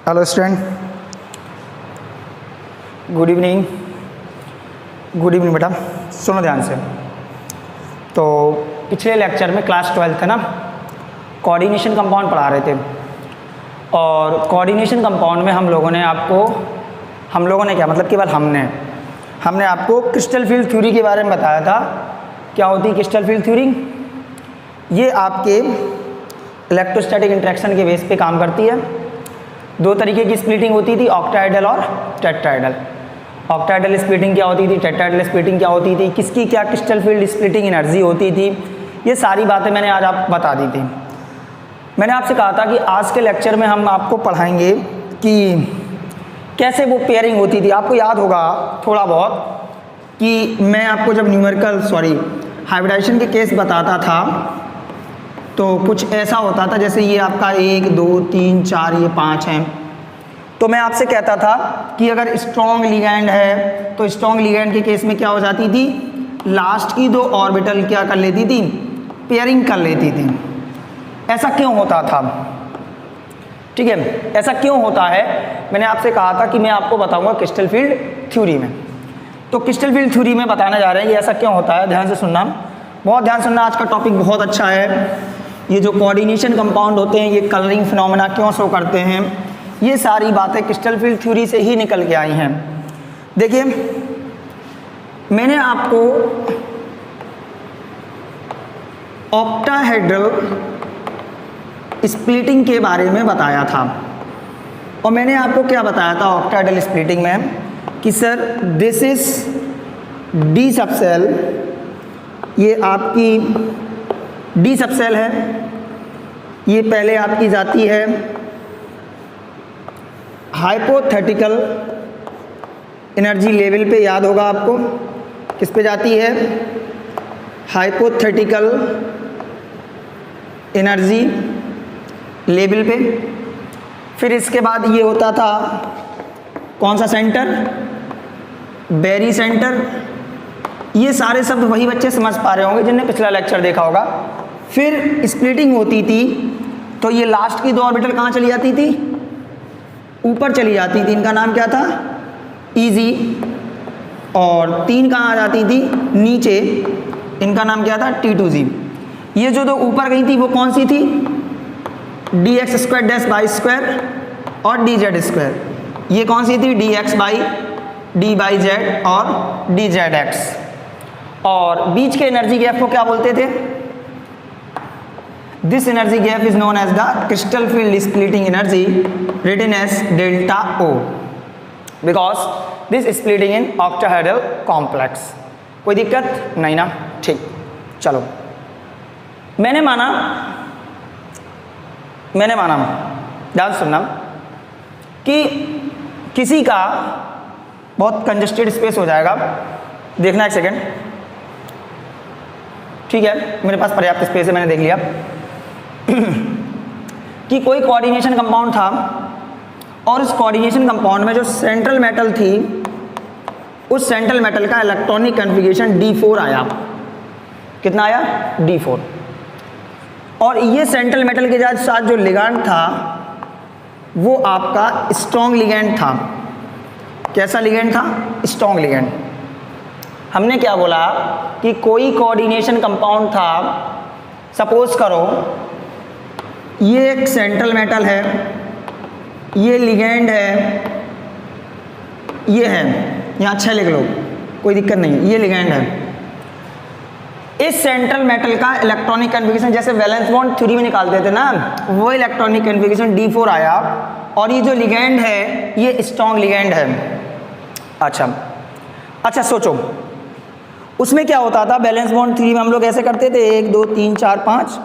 Hello student, good evening बेटा। सुनो ध्यान से। तो पिछले लेक्चर में क्लास 12 है ना, कोऑर्डिनेशन कंपाउंड पढ़ा रहे थे। और कोऑर्डिनेशन कंपाउंड में हम लोगों ने क्या मतलब केवल हमने आपको क्रिस्टल फील्ड थ्योरी के बारे में बताया था। क्या होती है क्रिस्टल फील्ड थ्योरी? ये आपके इलेक्ट्रोस्टैटिक इंटरेक्शन के बेस पे काम करती है। दो तरीके की स्प्लिटिंग होती थी, ऑक्टाहेड्रल और टेट्राहेड्रल। ऑक्टाहेड्रल स्प्लिटिंग क्या होती थी, टेट्राहेड्रल स्प्लिटिंग क्या होती थी, किसकी क्या क्रिस्टल फील्ड स्प्लिटिंग एनर्जी होती थी, ये सारी बातें मैंने आज आप बता दी थी। मैंने आपसे कहा था कि आज के लेक्चर में हम आपको पढ़ाएंगे कि कैसे वो पेयरिंग होती थी। आपको याद होगा थोड़ा बहुत कि मैं आपको जब हाइब्रिडाइजेशन के केस बताता था तो कुछ ऐसा होता था, जैसे ये आपका 1 2 3 4 ये 5 हैं। तो मैं आपसे कहता था कि अगर स्ट्रॉन्ग लिगैंड है तो स्ट्रॉन्ग लिगैंड के केस में क्या हो जाती थी, लास्ट की 2 ऑर्बिटल क्या कर लेती थी, पेयरिंग कर लेती थी। ऐसा क्यों होता था? ठीक है, ऐसा क्यों होता है मैंने आपसे कहा था कि मैं आपको बताऊंगा क्रिस्टल फील्ड थ्योरी में। तो क्रिस्टल फील्ड थ्योरी में बताने जा रहे हैं कि ऐसा क्यों होता है। ध्यान से सुनना, बहुत ध्यान सुनना। आज का टॉपिक बहुत अच्छा है। ये जो कोऑर्डिनेशन कंपाउंड होते हैं, ये कलरिंग फिनोमेना क्यों शो करते हैं, ये सारी बातें क्रिस्टल फील्ड थ्योरी से ही निकल के आई हैं। देखिए, मैंने आपको ऑक्टाहेड्रल स्प्लिटिंग के बारे में बताया था। और मैंने आपको क्या बताया था ऑक्टाहेड्रल स्प्लिटिंग में कि sir this is D subshell, ये आपकी डी सबसेल है। ये पहले आपकी जाती है हाइपोथेटिकल एनर्जी लेवल पे, याद होगा आपको किस पे जाती है, हाइपोथेटिकल एनर्जी लेवल पे। फिर इसके बाद ये होता था कौन सा सेंटर, बेरी सेंटर। ये सारे शब्द वही बच्चे समझ पा रहे होंगे जिनने पिछला लेक्चर देखा होगा। फिर स्प्लिटिंग होती थी तो ये लास्ट की 2 ऑर्बिटल कहाँ चली जाती थी, ऊपर चली जाती थी। इनका नाम क्या था, ईजी। और 3 कहाँ आ जाती थी, नीचे। इनका नाम क्या था, T2G। ये जो 2 ऊपर गई थी वो कौन सी थी, dx² और dz²। ये कौन सी थी, dx/d/z और dzx। और बीच के एनर्जी गैप को क्या बोलते थे, this energy gap is known as the crystal field splitting energy, written as delta O, because this splitting in octahedral complex. कोई दिक्कत नहीं ना? ठीक, चलो। मैंने माना ध्यान सुनना कि किसी का बहुत कंजस्टेड स्पेस हो जाएगा। देखना एक सेकेंड, ठीक है, मेरे पास पर्याप्त स्पेस है, मैंने देख लिया। कि कोई कोऑर्डिनेशन कंपाउंड था और उस कोऑर्डिनेशन कंपाउंड में जो सेंट्रल मेटल थी, उस सेंट्रल मेटल का इलेक्ट्रॉनिक कन्फिगरेशन D4 आया। कितना आया, D4। और ये सेंट्रल मेटल के साथ जो लिगैंड था वो आपका स्ट्रॉन्ग लिगैंड था। कैसा लिगैंड था, स्ट्रॉन्ग लिगैंड। हमने क्या बोला कि कोई कोऑर्डिनेशन कंपाउंड था, सपोज करो ये एक सेंट्रल मेटल है, ये लिगैंड है, ये है, यहाँ 6 लिख लो, कोई दिक्कत नहीं, ये लिगैंड है। इस सेंट्रल मेटल का इलेक्ट्रॉनिक कन्फिगरेशन जैसे वैलेंस बॉन्ड थ्योरी में निकालते थे ना, वो इलेक्ट्रॉनिक कन्फिगरेशन D4 आया। और ये जो लिगैंड है ये स्ट्रॉन्ग लिगैंड है। अच्छा सोचो, उसमें क्या होता था, बैलेंस बॉन्ड थ्योरी में हम लोग ऐसे करते थे 1 2 3 4 5,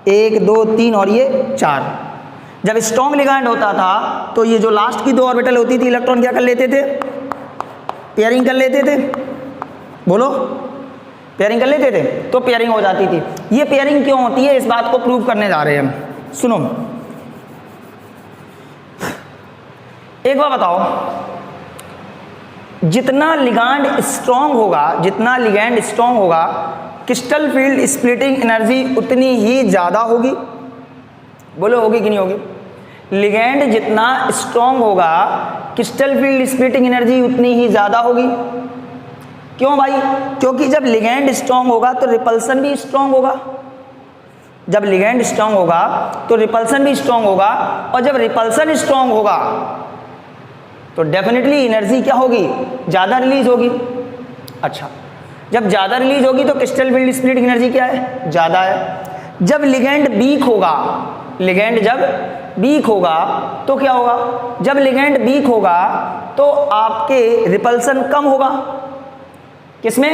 1 2 3 और ये 4। जब स्ट्रॉन्ग लिगैंड होता था तो ये जो लास्ट की 2 ऑर्बिटल होती थी, इलेक्ट्रॉन क्या कर लेते थे, पेयरिंग कर लेते थे। बोलो, पेयरिंग कर लेते थे, तो पेयरिंग हो जाती थी। ये पेयरिंग क्यों होती है, इस बात को प्रूव करने जा रहे हैं हम। सुनो, एक बार बताओ, जितना लिगैंड स्ट्रॉन्ग होगा क्रिस्टल फील्ड स्प्लिटिंग एनर्जी उतनी ही ज़्यादा होगी। बोलो, होगी कि नहीं होगी? लिगैंड जितना स्ट्रॉन्ग होगा क्रिस्टल फील्ड स्प्लिटिंग एनर्जी उतनी ही ज़्यादा होगी। क्यों भाई? क्योंकि जब लिगैंड स्ट्रॉन्ग होगा तो रिपल्सन भी स्ट्रॉन्ग होगा। जब लिगैंड स्ट्रॉन्ग होगा तो रिपल्सन भी स्ट्रॉन्ग होगा, और जब रिपल्सन स्ट्रॉन्ग होगा तो डेफिनेटली एनर्जी क्या होगी? ज़्यादा रिलीज होगी। अच्छा, जब ज़्यादा रिलीज होगी तो क्रिस्टल फील्ड स्प्लिटिंग एनर्जी क्या है? ज़्यादा है। जब लिगैंड वीक होगा, लिगैंड जब वीक होगा तो क्या होगा? जब लिगैंड वीक होगा तो आपके रिपल्सन कम होगा। किसमें?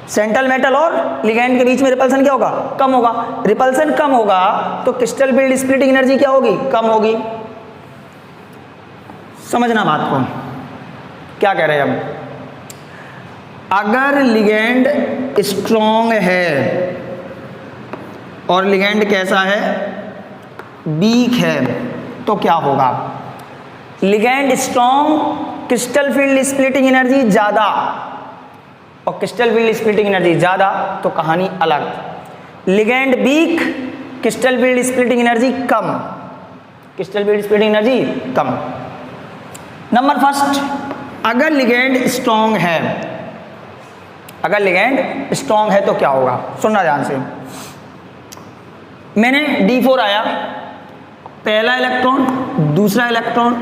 सेंट्रल मेटल और लिगैंड के बीच में रिपल्सन क्या होगा? कम होगा। रिपल्सन कम होगा तो क्रिस्टल फील्ड स्प्लिटिंग एनर्जी क्या होगी? कम होगी। समझना बात को, क्या कह रहे हैं हम? अगर लिगैंड स्ट्रॉन्ग है और लिगैंड कैसा है? वीक है, तो क्या होगा? Ligand strong, crystal field splitting energy ज़्यादा, और क्रिस्टल फील्ड स्प्लिटिंग एनर्जी ज़्यादा तो कहानी अलग। Ligand weak, crystal field splitting energy कम, क्रिस्टल फील्ड स्प्लिटिंग एनर्जी कम। नंबर फर्स्ट, अगर लिगैंड स्ट्रॉन्ग है, अगर लिगैंड स्ट्रॉन्ग है तो क्या होगा? सुनना ध्यान से। मैंने D4 आया, पहला इलेक्ट्रॉन, दूसरा इलेक्ट्रॉन,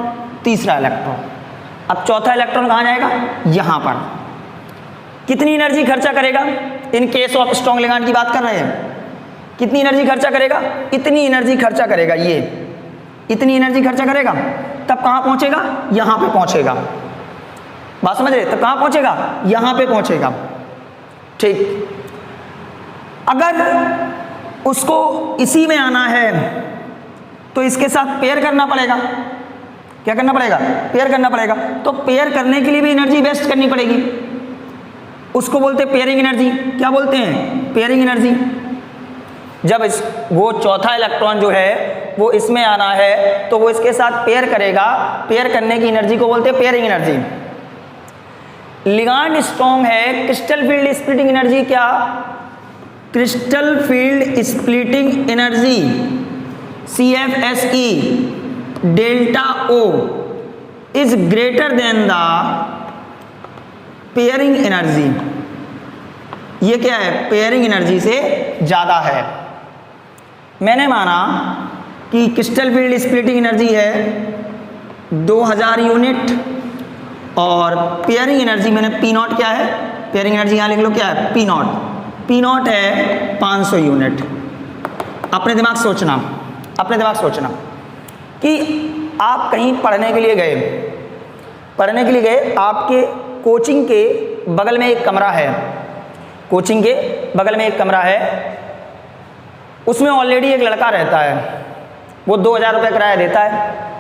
तीसरा इलेक्ट्रॉन, अब चौथा इलेक्ट्रॉन कहाँ जाएगा? यहाँ पर। कितनी एनर्जी खर्चा करेगा? इन केस ऑफ स्ट्रॉन्ग लिगैंड की बात कर रहे हैं। कितनी एनर्जी खर्चा करेगा? इतनी एनर्जी खर्चा करेगा, ये इतनी एनर्जी खर्चा करेगा। तब कहाँ पहुँचेगा? यहाँ पे पहुँचेगा। बात समझ रहे? तब कहाँ पहुँचेगा? यहाँ पे पहुँचेगा। ठीक, अगर उसको इसी में आना है तो इसके साथ पेयर करना पड़ेगा। क्या करना पड़ेगा? पेयर करना पड़ेगा। तो पेयर करने के लिए भी एनर्जी वेस्ट करनी पड़ेगी। उसको बोलते हैं पेयरिंग एनर्जी। क्या बोलते हैं? Pairing energy. जब वो चौथा इलेक्ट्रॉन जो है वो इसमें आना है तो वो इसके साथ पेयर करेगा। पेयर करने की एनर्जी को बोलते हैं पेयरिंग एनर्जी। लिगैंड स्ट्रॉन्ग है, क्रिस्टल फील्ड स्प्लिटिंग एनर्जी क्या? Crystal field splitting energy CFSE delta O is greater than the pairing energy. ये क्या है? पेयरिंग एनर्जी से ज़्यादा है। मैंने माना कि क्रिस्टल फील्ड स्प्लिटिंग एनर्जी है 2000 यूनिट और पेयरिंग एनर्जी मैंने P0 क्या है? पेयरिंग एनर्जी यहाँ लिख लो, क्या है? P0 है 500 यूनिट। अपने दिमाग सोचना, अपने दिमाग सोचना कि आप कहीं पढ़ने के लिए गए, पढ़ने के लिए गए, आपके कोचिंग के बगल में एक कमरा है, कोचिंग के बगल में एक कमरा है, उसमें ऑलरेडी एक लड़का रहता है, वो 2000 रुपये किराया देता है।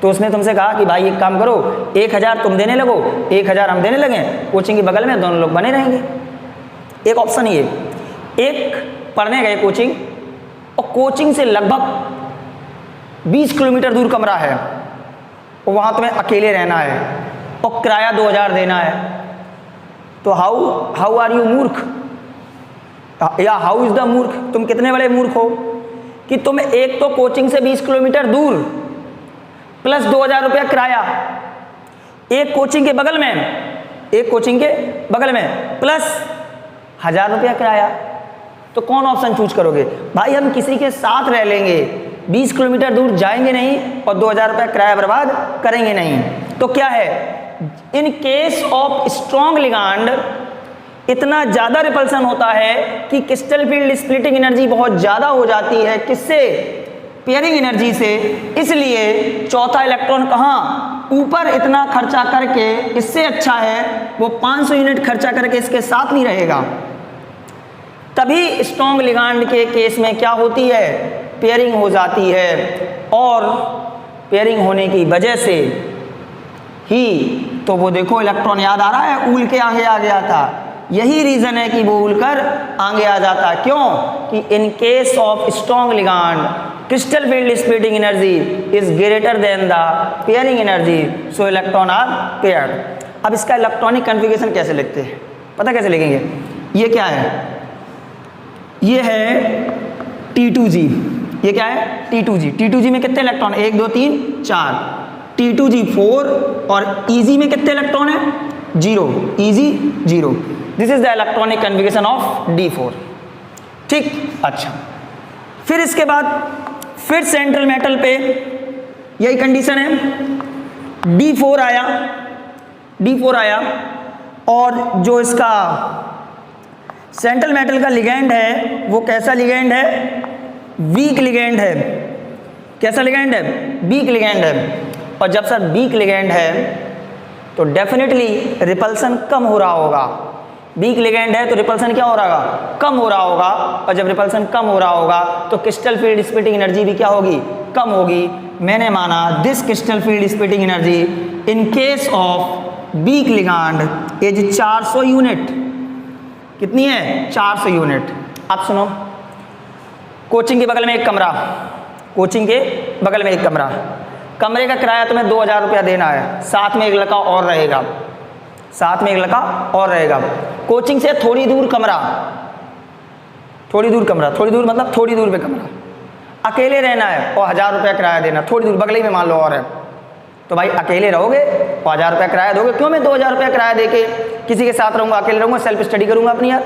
तो उसने तुमसे कहा कि भाई एक काम करो, 1000 तुम देने लगो, 1000 हम देने लगें, कोचिंग के बगल में दोनों लोग बने रहेंगे। एक ऑप्शन ये। एक पढ़ने गए कोचिंग, और कोचिंग से लगभग 20 किलोमीटर दूर कमरा है, और वहाँ तुम्हें अकेले रहना है और किराया 2000 देना है। तो हाउ आर यू मूर्ख, या हाउ इज द मूर्ख? तुम कितने बड़े मूर्ख हो कि तुम एक तो कोचिंग से 20 किलोमीटर दूर प्लस 2000 रुपया किराया, एक कोचिंग के बगल में, एक कोचिंग के बगल में प्लस 1000 रुपया किराया। तो कौन ऑप्शन चूज करोगे? भाई हम किसी के साथ रह लेंगे, 20 किलोमीटर दूर जाएंगे नहीं और 2000 रुपया किराया बर्बाद करेंगे नहीं। तो क्या है? इन केस ऑफ स्ट्रॉन्ग लिगैंड इतना ज़्यादा रिपल्सन होता है कि क्रिस्टल फील्ड स्प्लिटिंग एनर्जी बहुत ज़्यादा हो जाती है। किससे? पेयरिंग एनर्जी से। इसलिए चौथा इलेक्ट्रॉन कहाँ? ऊपर इतना खर्चा करके, इससे अच्छा है वो 500 यूनिट खर्चा करके इसके साथ नहीं रहेगा। तभी स्ट्रॉन्ग लिगैंड के केस में क्या होती है? पेयरिंग हो जाती है, और पेयरिंग होने की वजह से ही तो वो देखो इलेक्ट्रॉन याद आ रहा है, उल के आगे आ गया था। यही रीज़न है कि वो उलकर आगे आ जाता है। क्यों? कि in case of strong ligand crystal field splitting energy is greater than the pairing energy, so electron are paired. अब इसका इलेक्ट्रॉनिक कन्फिगरेशन कैसे लिखते हैं? पता कैसे लिखेंगे? ये क्या है? ये है T2G, ये क्या है T2G। T2G में कितने इलेक्ट्रॉन, 1 2 3 4, T2G 4, और Eg में कितने इलेक्ट्रॉन है 0, Eg 0। This is the electronic configuration of D4। ठीक, अच्छा फिर इसके बाद फिर सेंट्रल मेटल पे यही कंडीशन है, D4 आया और जो इसका सेंट्रल मेटल का लिगेंड है वो कैसा लिगेंड है, वीक लिगेंड है। कैसा लिगेंड है, वीक लिगेंड है। और जब सर वीक लिगेंड है तो डेफिनेटली रिपल्सन कम हो रहा होगा। वीक लिगेंड है तो रिपल्सन क्या हो रहा होगा, कम हो रहा होगा। और जब रिपल्सन कम हो रहा होगा तो क्रिस्टल फील्ड स्प्लिटिंग एनर्जी भी क्या होगी, कम होगी। मैंने माना this crystal field splitting energy in case of week ligand is 400 unit. कितनी है, 400 यूनिट। अब सुनो, कोचिंग के बगल में एक कमरा, कोचिंग के बगल में एक कमरा, कमरे का किराया तुम्हें 2000 रुपया देना है, साथ में एक लड़का और रहेगा, साथ में एक लड़का और रहेगा। कोचिंग से थोड़ी दूर कमरा, थोड़ी दूर कमरा, थोड़ी दूर मतलब थोड़ी दूर पे कमरा, अकेले रहना है और 1000 रुपया किराया देना, थोड़ी दूर बगल ही में मान लो और है। तो भाई अकेले रहोगे और 1000 रुपया किराया दोगे, क्यों मैं 2000 रुपया किराया देके किसी के साथ रहूँगा, अकेले रहूँगा, सेल्फ स्टडी करूँगा अपनी, यार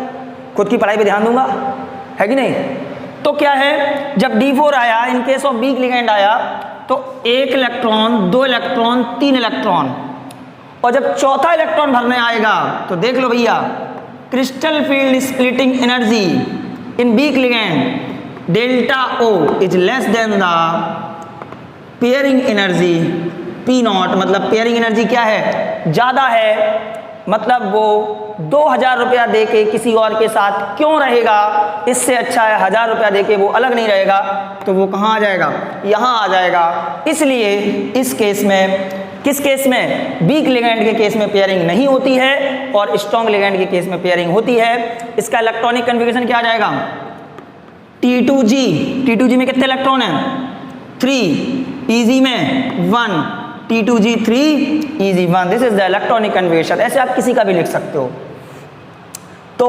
खुद की पढ़ाई पे ध्यान दूंगा, है कि नहीं। तो क्या है, जब D4 आया, इन केस ऑफ वीक लिगेंड आया, तो 1 इलेक्ट्रॉन, 2 इलेक्ट्रॉन, 3 इलेक्ट्रॉन, और जब चौथा इलेक्ट्रॉन भरने आएगा तो देख लो भैया, crystal field splitting energy in week ligand delta O is less than the pairing energy P0। मतलब पेयरिंग एनर्जी क्या है, ज़्यादा है। मतलब वो 2000 रुपया दे के किसी और के साथ क्यों रहेगा, इससे अच्छा है 1000 रुपया दे के वो अलग नहीं रहेगा। तो वो कहाँ आ जाएगा, यहाँ आ जाएगा। इसलिए इस केस में, किस केस में, वीक लिगेंड के केस में पेयरिंग नहीं होती है और स्ट्रॉन्ग लिगेंड के केस में पेयरिंग होती है। इसका इलेक्ट्रॉनिक कन्फिगरेशन क्या आ जाएगा, T2G। T2G में कितने इलेक्ट्रॉन हैं, 3, Eg में 1, T2G 3, Eg 1। This is the electronic configuration. ऐसे आप किसी का भी लिख सकते हो। तो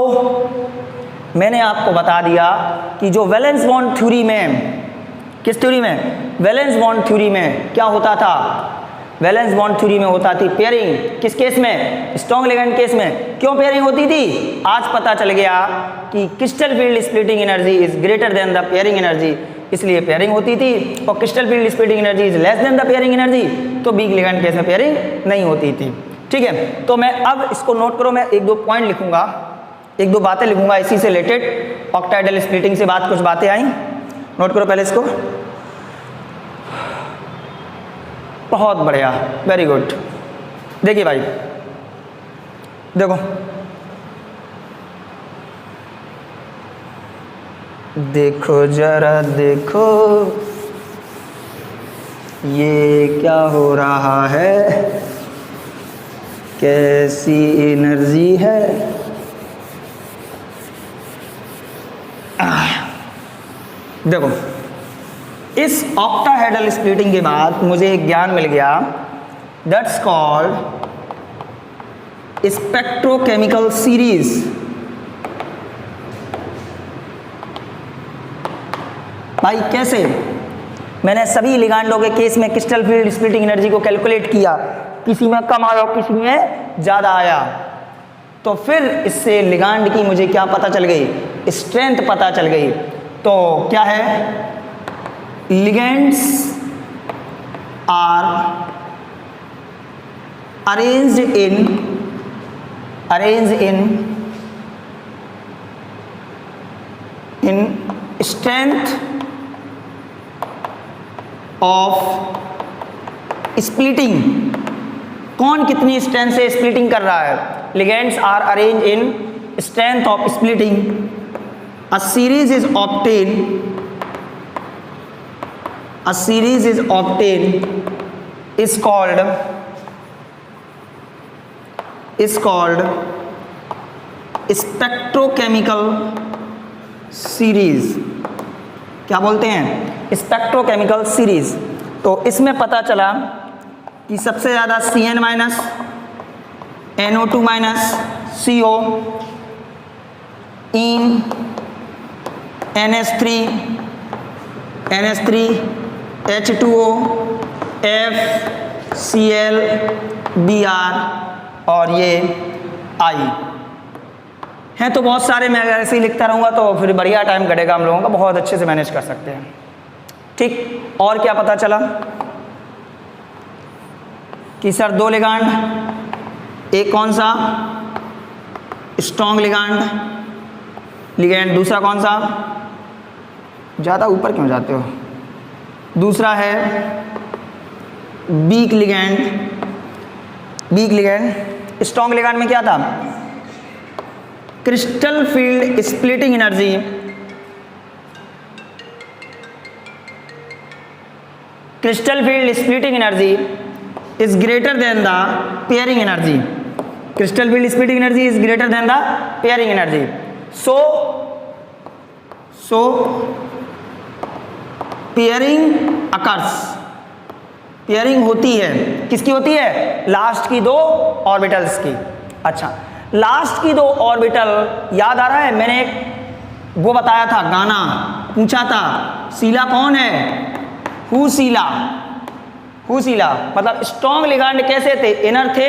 मैंने आपको बता दिया कि जो वैलेंस बॉन्ड थ्योरी में, किस थ्योरी में, वैलेंस बॉन्ड थ्योरी में क्या होता था, वैलेंस बॉन्ड थ्योरी में होता थी पेयरिंग। किस केस में, स्ट्रॉन्ग लिगेंड केस में। क्यों पेयरिंग होती थी, आज पता चल गया कि crystal field splitting energy is greater than the pairing energy, इसलिए पेयरिंग होती थी। और crystal field splitting energy is less than the pairing energy, तो वीक लिगेंड केस में पेयरिंग नहीं होती थी। ठीक है, तो मैं अब इसको नोट करो, मैं 1-2 पॉइंट लिखूंगा, 1-2 बातें लिखूंगा इसी से रिलेटेड। ऑक्टाइडल स्प्लिटिंग से बात, कुछ बातें आई, नोट करो पहले इसको। बहुत बढ़िया, वेरी गुड। देखिए भाई, देखो देखो जरा देखो ये क्या हो रहा है, कैसी एनर्जी है। देखो, इस ऑक्टाहेड्रल स्प्लिटिंग के बाद मुझे एक ज्ञान मिल गया, दैट्स कॉल्ड स्पेक्ट्रोकेमिकल सीरीज। भाई कैसे, मैंने सभी लिगेंडों के केस में क्रिस्टल फील्ड स्प्लिटिंग एनर्जी को कैलकुलेट किया, किसी में कम आया किसी में ज़्यादा आया। तो फिर इससे लिगेंड की मुझे क्या पता चल गई, स्ट्रेंथ पता चल गई। तो क्या है, ligands are arranged in strength of splitting। कौन कितनी स्ट्रेंथ से स्प्लिटिंग कर रहा है, ligands are arranged in strength of splitting। A series is obtained is called spectrochemical series. क्या बोलते हैं, स्पेक्ट्रोकेमिकल सीरीज। तो इसमें पता चला कि सबसे ज़्यादा Cn-, NO2-, CO, इन NH3, NH3 H2O FCl Br और ये I हैं। तो बहुत सारे, मैं अगर ऐसे ही लिखता रहूँगा तो फिर बढ़िया टाइम कटेगा हम लोगों का, बहुत अच्छे से मैनेज कर सकते हैं। ठीक, और क्या पता चला कि सर 2 लिगांड, एक कौन सा स्ट्रॉन्ग लिगैंड, दूसरा कौन सा, ज़्यादा ऊपर क्यों जाते हो, दूसरा है वीक लिगैंड। स्ट्रॉन्ग लिगैंड में क्या था, crystal field splitting energy is greater than the pairing energy. Crystal field splitting energy is greater than the pairing energy. So pairing occurs. Pairing होती है, किसकी होती है, लास्ट की 2 ऑर्बिटल्स की। अच्छा, लास्ट की 2 ऑर्बिटल याद आ रहा है, मैंने वो बताया था, गाना पूछा था, सीला कौन है, हु सीला मतलब स्ट्रॉन्ग लिगांड कैसे थे, इनर थे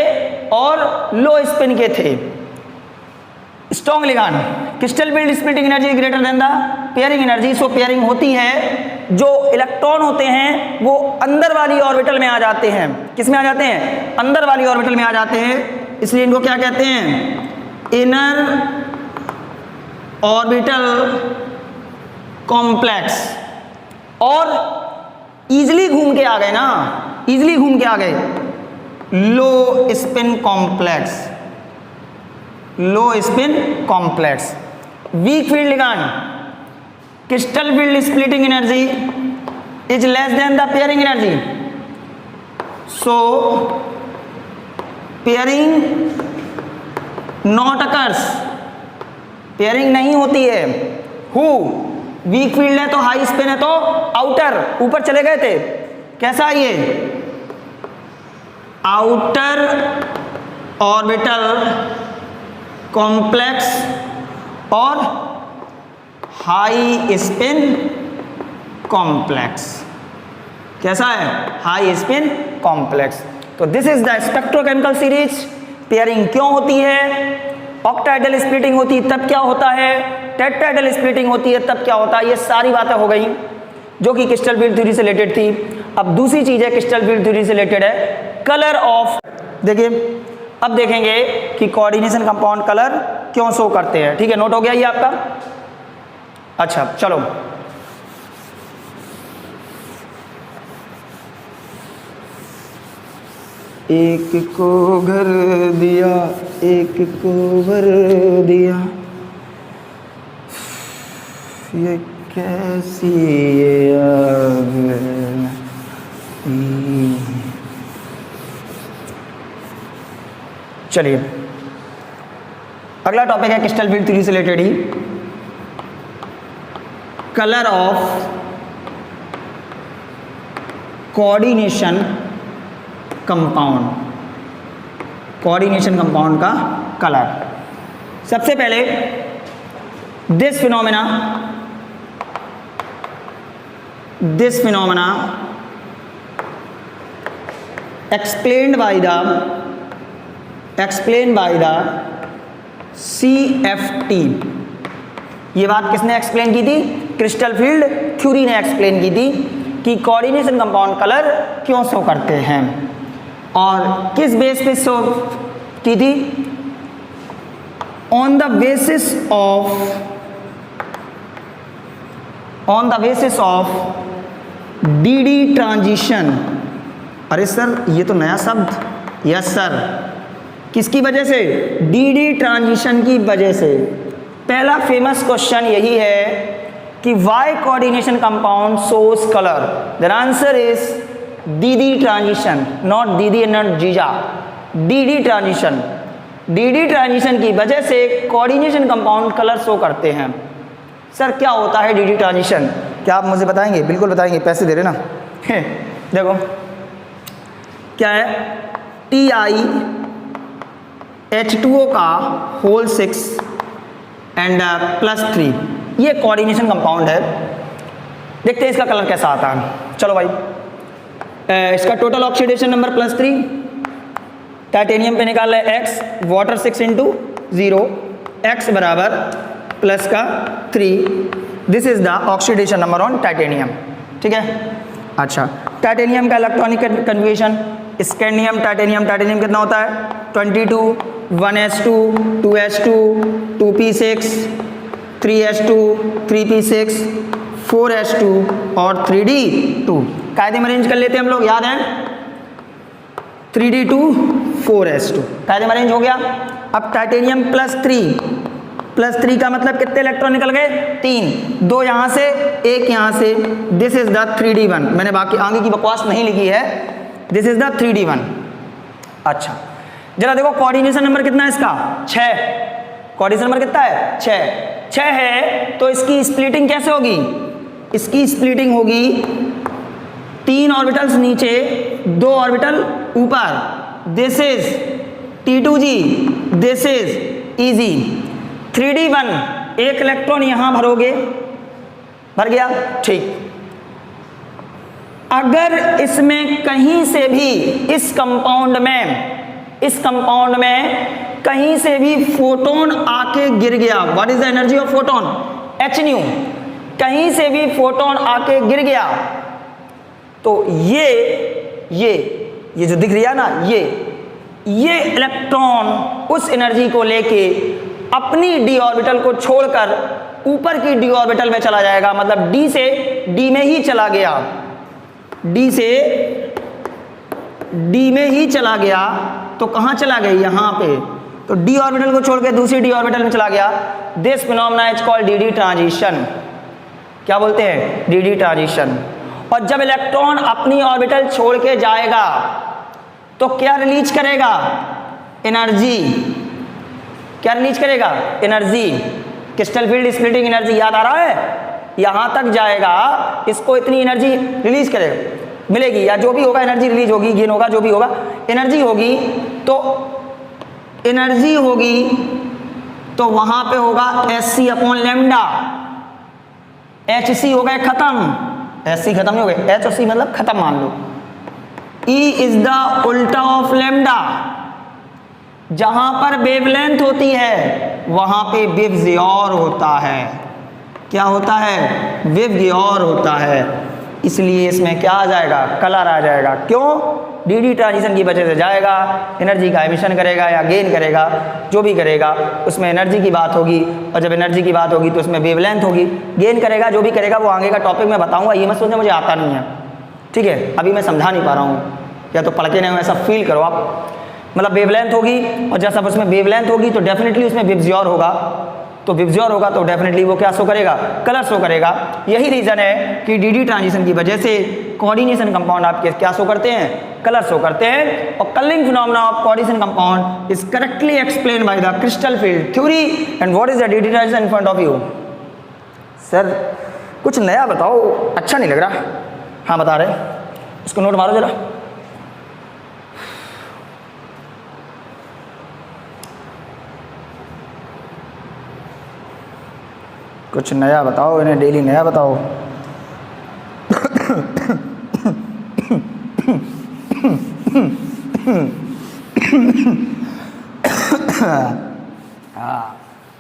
और लो स्पिन के थे। Strong ligand crystal field splitting energy greater than the pairing energy. So pairing होती है, जो इलेक्ट्रॉन होते हैं वो अंदर वाली ऑर्बिटल में आ जाते हैं। किस में आ जाते हैं, अंदर वाली ऑर्बिटल में आ जाते हैं, इसलिए इनको क्या कहते हैं, इनर ऑर्बिटल कॉम्प्लेक्स। और इजिली घूम के आ गए ना, इजिली घूम के आ गए, लो spin complex. Weak field ligand crystal field splitting energy is less than the pairing energy. So pairing not occurs, pairing नहीं होती है। हु वीक फील्ड है तो हाई स्पिन है तो आउटर, ऊपर चले गए थे, कैसा ये आउटर ऑर्बिटल कॉम्प्लेक्स और हाई स्पिन कॉम्प्लेक्स। कैसा है, हाई स्पिन कॉम्प्लेक्स। तो this is the spectrochemical series. Pairing क्यों होती है, ऑक्टाइडल स्प्लिटिंग होती है तब क्या होता है, टेट्राइडल स्प्लिटिंग होती है तब क्या होता है, ये सारी बातें हो गई जो कि क्रिस्टल फील्ड थ्योरी से रिलेटेड थी। अब दूसरी चीज है क्रिस्टल फील्ड थ्योरी से रिलेटेड है कलर ऑफ। देखिए अब देखेंगे कि कोऑर्डिनेशन कंपाउंड कलर क्यों शो करते हैं। ठीक है, नोट हो गया ये आपका। अच्छा चलो, एक को घर दिया एक को भर दिया, ये कैसी आग। चलिए अगला टॉपिक है क्रिस्टल फील्ड थ्योरी से related he, colour of coordination compound. Coordination compound का कलर। सबसे पहले this phenomena explained by the CFT। ये बात किसने एक्सप्लेन की थी, क्रिस्टल फील्ड थ्योरी ने एक्सप्लेन की थी कि कोऑर्डिनेशन कंपाउंड कलर क्यों शो करते हैं और किस बेस पे शो की थी, on the basis of DD transition. अरे सर ये तो नया शब्द, यस सर, किसकी वजह से, DD ट्रांजिशन की वजह से। पहला फेमस क्वेश्चन यही है कि why coordination compound shows colour, the answer is DD transition, not दीदी नॉट जीजा, DD ट्रांजिशन। DD ट्रांजिशन की वजह से कोऑर्डिनेशन कंपाउंड कलर शो करते हैं। सर क्या होता है DD ट्रांजिशन, क्या आप मुझे बताएंगे? बिल्कुल बताएंगे, पैसे दे रहे ना। देखो क्या है, TiH2O का होल 6 एंड +3, ये कोऑर्डिनेशन कंपाउंड है। देखते हैं इसका कलर कैसा आता है। चलो भाई, इसका टोटल ऑक्सीडेशन नंबर +3, टाइटेनियम पे निकाल रहे x, वाटर 6 × 0, x बराबर प्लस का 3, this is the oxidation number on titanium. ठीक है, अच्छा टाइटेनियम का electronic configuration, scandium titanium, titanium कितना होता है 22, 1s2, 2s2, 2p6, 3s2, 3p6, 4s2 और 3d2। कायदे में अरेंज कर लेते हैं हम लोग, याद है 3d2 4s2, कायदे में अरेंज हो गया। अब टाइटेनियम +3 का मतलब कितने इलेक्ट्रॉन निकल गए 3, 2 यहाँ से 1 यहाँ से, दिस इज द 3d1। मैंने बाकी आगे की बकवास नहीं लिखी है, दिस इज द 3d1। अच्छा जरा देखो कोऑर्डिनेशन नंबर कितना है इसका 6, कोऑर्डिनेशन नंबर कितना है 6 है, तो इसकी स्प्लिटिंग कैसे होगी, इसकी स्प्लिटिंग होगी 3 ऑर्बिटल्स नीचे 2 ऑर्बिटल ऊपर, this is T2g, this is easy. 3d1 1 electron यहां भरोगे, भर गया, ठीक। अगर इसमें कहीं से भी इस कंपाउंड में कहीं से भी फोटोन आके गिर गया, what is the energy of photon hν, कहीं से भी फोटोन आके गिर गया तो ये जो दिख रहा ना, ये इलेक्ट्रॉन उस एनर्जी को लेके अपनी d ऑर्बिटल को छोड़कर ऊपर की d ऑर्बिटल में चला जाएगा, मतलब d से d में ही चला गया, d से d में ही चला गया, तो कहां चला गया यहां पे, तो d ऑर्बिटल को छोड़ के दूसरी d ऑर्बिटल में चला गया। This phenomena is called dd transition. क्या बोलते हैं dd ट्रांजिशन। और जब इलेक्ट्रॉन अपनी ऑर्बिटल छोड़ के जाएगा तो क्या रिलीज करेगा एनर्जी, क्या रिलीज करेगा energy, crystal field splitting energy, याद आ रहा है, यहां तक जाएगा, इसको इतनी एनर्जी रिलीज करेगा, मिलेगी, या जो भी होगा एनर्जी रिलीज होगी, गेन होगा, जो भी होगा एनर्जी होगी, तो एनर्जी होगी तो वहां पे होगा Hc/λ, Hc हो गए खत्म, Hc खत्म नहीं हो गए, H और C मतलब खत्म मान लो। E इज द उल्टा ऑफ लैम्डा, जहां पर वेवलेंथ होती है वहां पे विवजियोर होता है, क्या होता है विवजियोर होता है, इसलिए इसमें क्या आ जाएगा कलर आ जाएगा। क्यों, dd ट्रांजिशन की वजह से जाएगा, एनर्जी का एमिशन करेगा या गेन करेगा, जो भी करेगा उसमें एनर्जी की बात होगी, और जब एनर्जी की बात होगी तो उसमें वेवलेंथ होगी, गेन करेगा, जो भी करेगा वो आगे का टॉपिक में बताऊंगा, ये मत सोचना मुझे आता नहीं है, ठीक है, अभी मैं समझा नहीं पा रहा हूँ, या तो पढ़ के नहीं, ऐसा फील करो आप, मतलब वेवलेंथ होगी, और जैसा उसमें वेवलेंथ होगी तो डेफिनेटली उसमें विवजियोर होगा, तो विवजियोर होगा तो डेफिनेटली वो क्या शो करेगा कलर शो करेगा। यही रीज़न है कि dd ट्रांजिशन की वजह से कोऑर्डिनेशन कंपाउंड आपके क्या शो करते हैं कलर शो करते हैं। और colouring phenomena of coordination compound is correctly explain by the crystal field theory and what is the dd transition in front of you. Sir कुछ नया बताओ, अच्छा नहीं लग रहा। हाँ बता रहे, इसको नोट मारो जरा। कुछ नया बताओ, इन्हें डेली नया बताओ।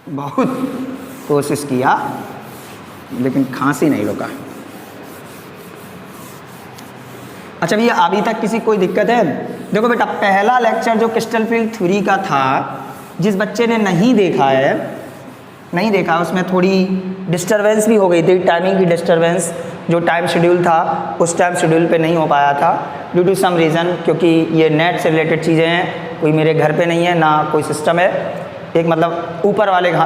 बहुत कोशिश किया लेकिन खांसी नहीं रुका। अच्छा भैया अभी तक किसी कोई दिक्कत है? देखो बेटा, पहला लेक्चर जो क्रिस्टल फील्ड थ्योरी का था, जिस बच्चे ने नहीं देखा उसमें थोड़ी डिस्टरबेंस भी हो गई थी, टाइमिंग की डिस्टरबेंस, जो टाइम शेड्यूल था उस टाइम शेड्यूल पे नहीं हो पाया था ड्यू टू सम रीज़न, क्योंकि ये नेट से रिलेटेड चीज़ें हैं, कोई मेरे घर पे नहीं है ना कोई सिस्टम है, एक मतलब ऊपर वाले के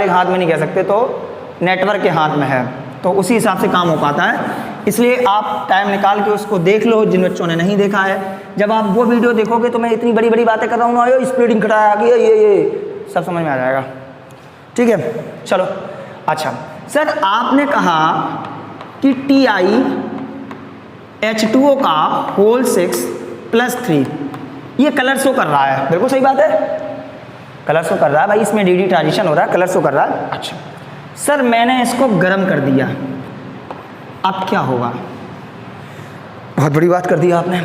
हाथ में नहीं कह सकते, तो नेटवर्क के हाथ में है, तो उसी हिसाब से काम हो पाता है। इसलिए आप टाइम निकाल के उसको देख लो, जिन बच्चों ने नहीं देखा है। जब आप वो वीडियो देखोगे तो मैं इतनी बड़ी बड़ी बातें कर रहा हूँ ना, स्प्लिटिंग खटाया कि ये सब समझ में आ जाएगा, ठीक है। चलो अच्छा सर, आपने कहा कि TiH2O का होल 6 + 3 ये कलर शो कर रहा है, बिल्कुल सही बात है, कलर शो कर रहा है भाई, इसमें dd ट्रांजिशन हो रहा है, कलर शो कर रहा है। अच्छा सर मैंने इसको गर्म कर दिया, अब क्या होगा? बहुत बड़ी बात कर दी आपने।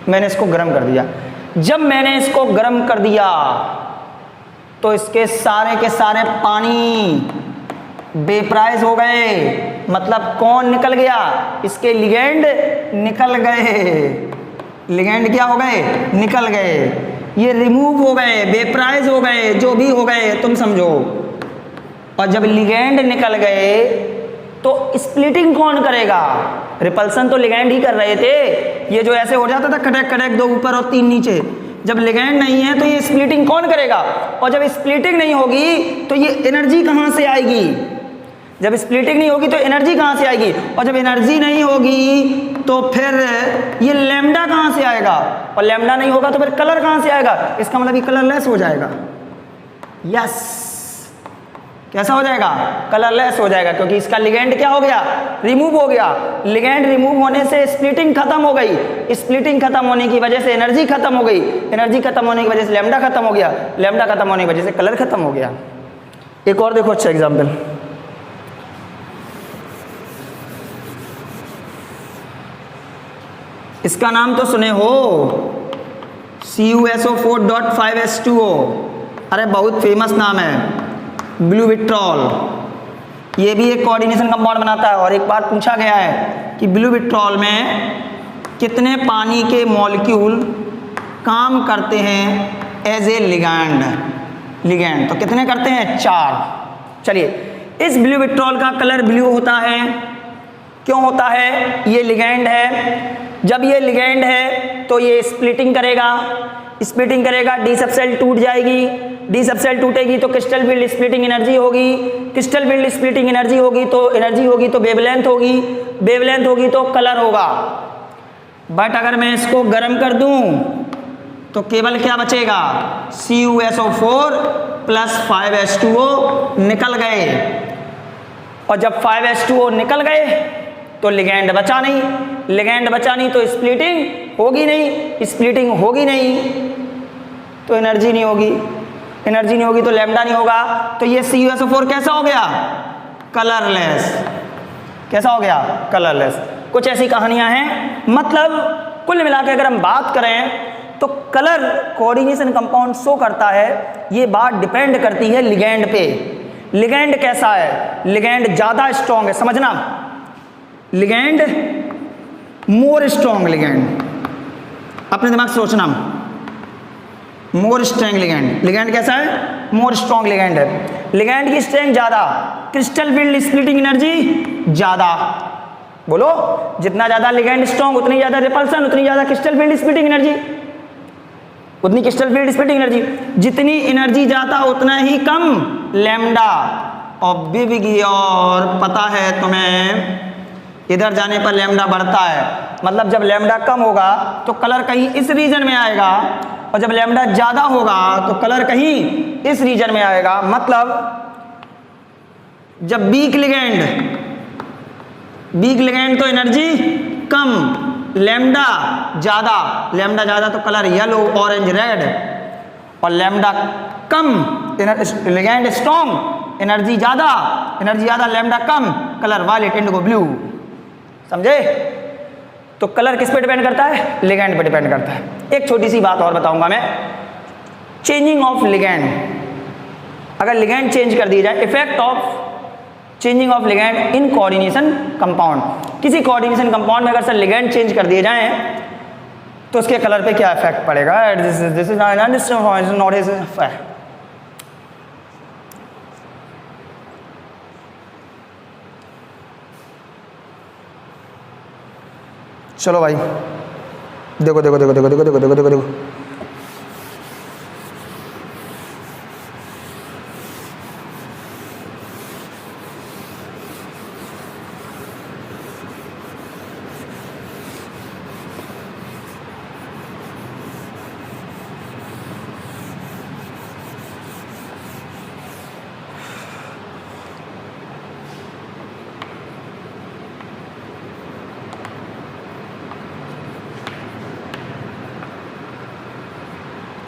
मैंने इसको गर्म कर दिया। जब मैंने इसको गर्म कर दिया तो इसके सारे के सारे पानी वेपराइज हो गए, मतलब कौन निकल गया? इसके लिगेंड निकल गए। लिगेंड क्या हो गए? निकल गए। ये रिमूव हो गए, वेपराइज हो गए, जो भी हो गए तुम समझो। और जब लिगेंड निकल गए तो स्प्लिटिंग कौन करेगा? रिपल्सन तो लिगेंड ही कर रहे थे। ये जो ऐसे हो जाता था कटक कटक, 2 ऊपर और 3 नीचे, जब लिगेंड नहीं है तो ये स्प्लिटिंग कौन करेगा? और जब स्प्लिटिंग नहीं होगी तो ये एनर्जी कहाँ से आएगी? जब स्प्लिटिंग नहीं होगी तो एनर्जी कहाँ से आएगी? और जब एनर्जी नहीं होगी तो फिर ये लैम्डा कहाँ से आएगा? और लैम्डा नहीं होगा तो फिर कलर कहाँ से आएगा? इसका मतलब ये कलरलेस हो जाएगा। यस, कैसा हो जाएगा? कलरलेस हो जाएगा, क्योंकि इसका लिगेंड क्या हो गया? रिमूव हो गया। लिगेंड रिमूव होने से स्प्लिटिंग खत्म हो गई। स्प्लिटिंग खत्म होने की वजह से एनर्जी खत्म हो गई। एनर्जी खत्म होने की वजह से लैम्डा खत्म हो गया। लैम्डा खत्म होने की वजह से कलर खत्म हो गया। एक और देखो अच्छा एग्जाम्पल। इसका नाम तो सुने हो, CuSO4.5H2O। अरे बहुत फेमस नाम है, ब्लू विट्रॉल। ये भी एक कोऑर्डिनेशन कंपाउंड बनाता है। और एक बार पूछा गया है कि ब्लू विट्रॉल में कितने पानी के मॉलिक्यूल काम करते हैं एज ए लिगैंड? तो कितने करते हैं? 4। चलिए, इस ब्लू विट्रॉल का कलर ब्लू होता है। क्यों होता है? ये लिगैंड है। जब ये लिगैंड है तो ये स्प्लिटिंग करेगा। स्प्लिटिंग करेगा, डी सबसेल टूट जाएगी। डी सबसेल टूटेगी तो क्रिस्टल फील्ड स्प्लिटिंग एनर्जी होगी। क्रिस्टल फील्ड स्प्लिटिंग एनर्जी होगी तो वेवलेंथ होगी। वेवलेंथ होगी तो कलर होगा। बट अगर मैं इसको गर्म कर दूं तो केवल क्या बचेगा? CuSO4 + 5H2O निकल गए। और जब 5H2O निकल गए तो लिगैंड बचा नहीं। लिगैंड बचा नहीं तो स्प्लिटिंग होगी नहीं। स्प्लिटिंग होगी नहीं तो एनर्जी नहीं होगी। एनर्जी नहीं होगी तो लैम्डा नहीं होगा। तो ये CuSO4 कैसा हो गया? कलरलेस। कैसा हो गया? कलरलेस। कुछ ऐसी कहानियां हैं। मतलब कुल मिलाकर अगर हम बात करें तो कलर कोऑर्डिनेशन कंपाउंड शो करता है। ये बात डिपेंड करती है लिगैंड पे। लिगैंड कैसा है? लिगैंड ज़्यादा स्ट्रॉन्ग है, समझना। लिगैंड मोर स्ट्रॉन्ग लिगैंड, अपने दिमाग से सोचना। More strong ligand. लिगैंड कैसा है? मोर स्ट्रॉन्ग लिगैंड है। लिगैंड की स्ट्रेंथ ज़्यादा, क्रिस्टल फील्ड स्प्लिटिंग एनर्जी ज़्यादा। बोलो, जितना ज़्यादा लिगैंड स्ट्रॉन्ग उतनी ज़्यादा रिपल्सन, उतनी ज़्यादा क्रिस्टल फील्ड स्प्लिटिंग एनर्जी, उतनी क्रिस्टल फील्ड स्प्लिटिंग एनर्जी। जितनी एनर्जी ज़्यादा उतना ही कम लैम्डा। और पता है तुम्हें, इधर जाने पर लैम्डा बढ़ता है। मतलब जब लैम्डा कम होगा तो कलर कहीं इस रीजन में आएगा, और जब लैम्डा ज़्यादा होगा तो कलर कहीं इस रीजन में आएगा। मतलब जब वीक लिगैंड तो एनर्जी कम, लैम्डा ज़्यादा तो कलर येलो, ऑरेंज, रेड। और लैम्डा कम, लिगैंड स्ट्रॉन्ग, एनर्जी ज़्यादा, लैम्डा कम, कलर वायलेट, इंडिगो, ब्लू। समझे? तो कलर किस पे डिपेंड करता है? लिगैंड पे डिपेंड करता है। एक छोटी सी बात और बताऊंगा मैं, चेंजिंग ऑफ लिगैंड। अगर लिगैंड चेंज कर दी जाए, effect of changing of ligand in coordination compound. किसी कोऑर्डिनेशन कंपाउंड में अगर सर लिगैंड चेंज कर दिए जाएं तो उसके कलर पे क्या इफेक्ट पड़ेगा? This is not his effect. चलो भाई, देखो।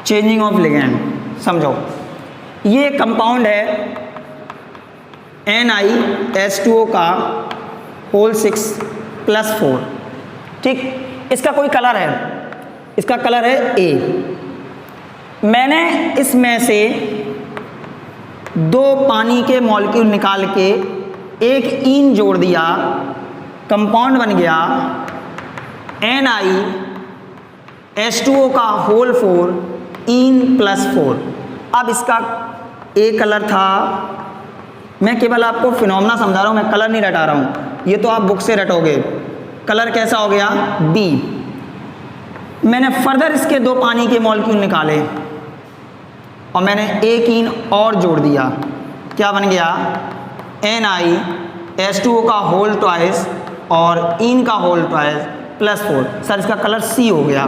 चेंजिंग ऑफ लिगैंड समझो। ये कंपाउंड है NiH2O का होल 6 प्लस 4। ठीक, इसका कोई कलर है, इसका कलर है ए। मैंने इसमें से 2 पानी के मॉलिक्यूल निकाल के एक ईन जोड़ दिया, कंपाउंड बन गया NiH2O का होल 4 ईन प्लस 4। अब इसका ए कलर था, मैं केवल आपको फिनोमेना समझा रहा हूँ, मैं कलर नहीं रटा रहा हूँ, ये तो आप बुक से रटोगे। कलर कैसा हो गया, बी। मैंने फर्दर इसके 2 पानी के मॉलिक्यूल निकाले और मैंने एक ईन और जोड़ दिया, क्या बन गया, NiH2O का होल ट्वाइस और ईन का होल ट्वाइस प्लस 4। सर इसका कलर सी हो गया,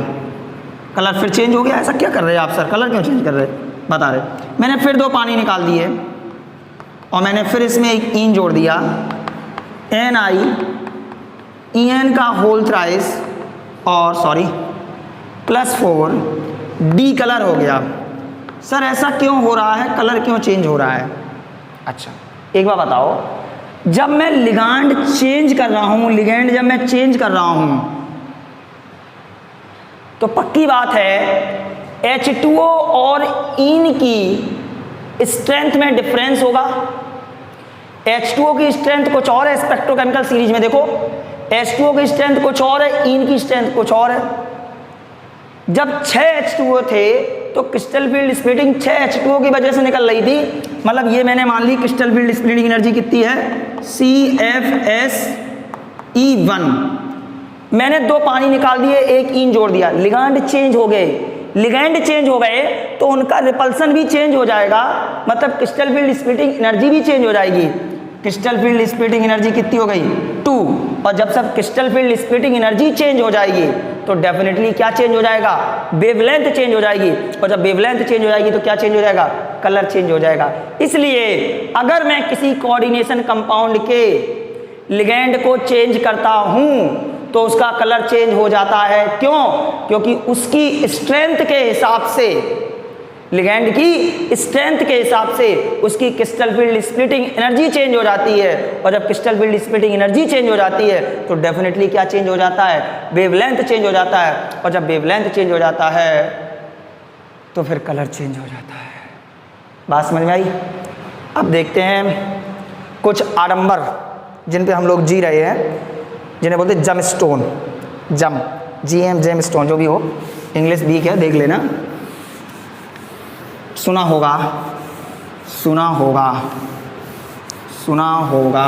कलर फिर चेंज हो गया। ऐसा क्या कर रहे हैं आप सर, कलर क्यों चेंज कर रहे हैं, बता रहे। मैंने फिर 2 पानी निकाल दिए और मैंने फिर इसमें एक ईन जोड़ दिया, NiEN का होल थ्राइस और प्लस 4, डी कलर हो गया। सर ऐसा क्यों हो रहा है, कलर क्यों चेंज हो रहा है? अच्छा एक बार बताओ, जब मैं लिगैंड चेंज कर रहा हूं, लिगैंड जब मैं चेंज कर रहा हूं तो पक्की बात है H2O और ईन की स्ट्रेंथ में डिफरेंस होगा। H2O की स्ट्रेंथ कुछ और है, स्पेक्ट्रोकेमिकल सीरीज में देखो H2O की स्ट्रेंथ कुछ और है, ईन की स्ट्रेंथ कुछ और है। जब 6 H2O थे तो क्रिस्टल फील्ड स्प्लिटिंग 6 H2O की वजह से निकल रही थी, मतलब ये मैंने मान ली क्रिस्टल फील्ड स्प्लिटिंग एनर्जी कितनी है, CFSE1। मैंने 2 पानी निकाल दिए, एक ईन जोड़ दिया, लिगैंड चेंज हो गए, लिगैंड चेंज हो गए तो उनका रिपल्सन भी चेंज हो जाएगा, मतलब क्रिस्टल फील्ड स्प्लिटिंग एनर्जी भी चेंज हो जाएगी। क्रिस्टल फील्ड स्प्लिटिंग एनर्जी कितनी हो गई, 2। और जब सब crystal field splitting energy change हो जाएगी तो डेफिनेटली क्या चेंज हो जाएगा, वेवलेंथ चेंज हो जाएगी। और जब वेवलेंथ चेंज हो जाएगी तो क्या चेंज हो जाएगा, कलर चेंज हो जाएगा। इसलिए अगर मैं किसी कोऑर्डिनेशन कंपाउंड के लिगैंड को चेंज करता हूं तो उसका कलर चेंज हो जाता है। क्यों? क्योंकि उसकी स्ट्रेंथ के हिसाब से, लिगैंड की स्ट्रेंथ के हिसाब से उसकी crystal field splitting energy change हो जाती है। और जब crystal field splitting energy change हो जाती है तो डेफिनेटली क्या चेंज हो जाता है, वेवलेंथ चेंज हो जाता है। और जब वेवलेंथ चेंज हो जाता है तो फिर कलर चेंज हो जाता है। बात समझ में आई? अब देखते हैं कुछ आडंबर जिन पे हम लोग जी रहे हैं, जिन्हें बोलते जम स्टोन, जेम स्टोन, जो भी हो, इंग्लिश वीक है, देख लेना। सुना होगा, सुना होगा, सुना होगा।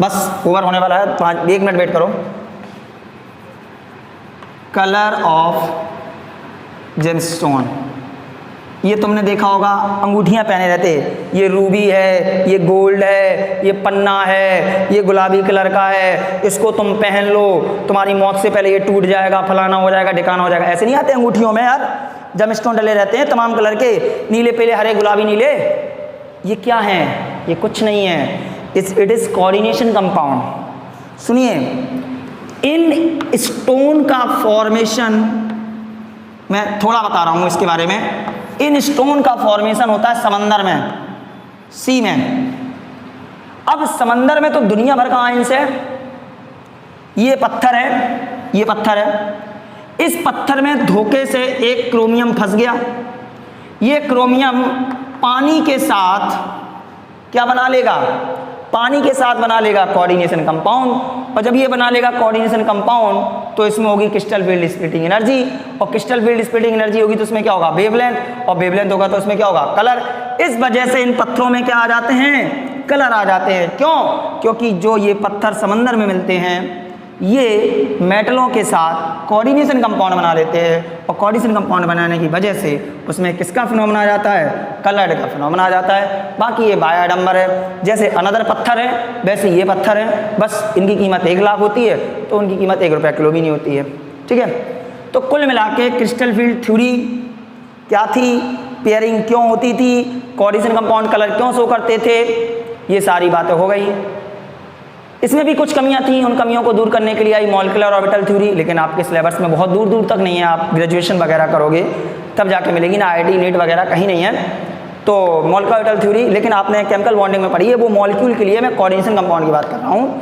बस ओवर होने वाला है, 1 मिनट वेट करो। कलर ऑफ जेमस्टोन, ये तुमने देखा होगा, अंगूठियां पहने रहते, ये रूबी है, ये गोल्ड है, ये पन्ना है, ये गुलाबी कलर का है, इसको तुम पहन लो, तुम्हारी मौत से पहले ये टूट जाएगा, फलाना हो जाएगा, ढिकाना हो जाएगा। ऐसे नहीं आते अंगूठियों में यार, जेमस्टोन डले रहते हैं तमाम कलर के, नीले पीले हरे गुलाबी नीले। ये क्या है? ये कुछ नहीं है, इट इज कोऑर्डिनेशन कंपाउंड। सुनिए, इन स्टोन का फॉर्मेशन मैं थोड़ा बता रहा हूं इसके बारे में। इन स्टोन का फॉर्मेशन होता है समंदर में, सी में। अब समंदर में तो दुनिया भर का आइंस है। ये पत्थर है, ये पत्थर है, इस पत्थर में धोखे से एक क्रोमियम फंस गया। ये क्रोमियम पानी के साथ क्या बना लेगा, पानी के साथ बना लेगा कोऑर्डिनेशन कंपाउंड। और जब ये बना लेगा कोऑर्डिनेशन कंपाउंड तो इसमें होगी क्रिस्टल फील्ड स्प्लिटिंग एनर्जी, और क्रिस्टल फील्ड स्प्लिटिंग एनर्जी होगी तो उसमें क्या होगा, वेवलेंथ, और वेवलेंथ होगा तो उसमें क्या होगा, कलर। इस वजह से इन पत्थरों में क्या आ जाते हैं, कलर आ जाते हैं। क्यों? क्योंकि जो ये पत्थर समंदर में मिलते हैं ये मेटलों के साथ कोऑर्डिनेशन कंपाउंड बना लेते हैं, और कोऑर्डिनेशन कंपाउंड बनाने की वजह से उसमें किसका फिनोमेना आ जाता है, कलर्ड का फिनोमेना आ जाता है। बाकी ये बायोडम्बर है, जैसे अनदर पत्थर है वैसे ये पत्थर है, बस इनकी कीमत 1 लाख होती है तो उनकी कीमत 1 रुपया किलो भी नहीं होती है। ठीक है, तो कुल मिला के क्रिस्टल फील्ड थ्योरी क्या थी, पेयरिंग क्यों होती थी, कोऑर्डिनेशन कंपाउंड कलर क्यों शो करते थे, ये सारी बातें हो गई। इसमें भी कुछ कमियां थी, उन कमियों को दूर करने के लिए आई मॉलिक्यूलर ऑर्बिटल थ्योरी, लेकिन आपके सिलेबस में बहुत दूर दूर तक नहीं है। आप ग्रेजुएशन वगैरह करोगे तब जाके मिलेगी ना, IIT नीट वगैरह कहीं नहीं है। तो मॉलिक्यूलर थ्योरी, लेकिन आपने केमिकल बॉन्डिंग में पढ़ी है, वो मॉलिक्यूल के लिए मैं कोऑर्डिनेशन कंपाउंड की बात कर रहा हूँ,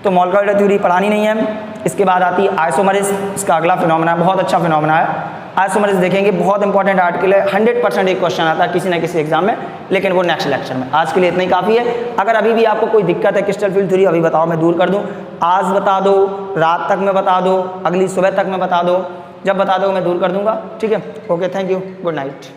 तो मॉलिक्यूलर थ्योरी पढ़ानी नहीं है। इसके बाद आती है आइसोमरेज, इसका अगला फिनोमेना है, बहुत अच्छा फिनोमेना है। आइसोमरेज देखेंगे, बहुत इंपॉर्टेंट आर्टिकल है, 100% एक क्वेश्चन आता है किसी न किसी एग्जाम में, लेकिन वो नेक्स्ट लेक्चर में। आज के लिए इतना ही काफ़ी है। अगर अभी भी आपको कोई दिक्कत है क्रिस्टल फील्ड थ्योरी, अभी बताओ, मैं दूर कर दूँ। आज बता दो, रात तक मैं बता दो, अगली सुबह तक मैं बता दो, जब बता दो मैं दूर कर दूंगा। ठीक है, okay, thank you, good night.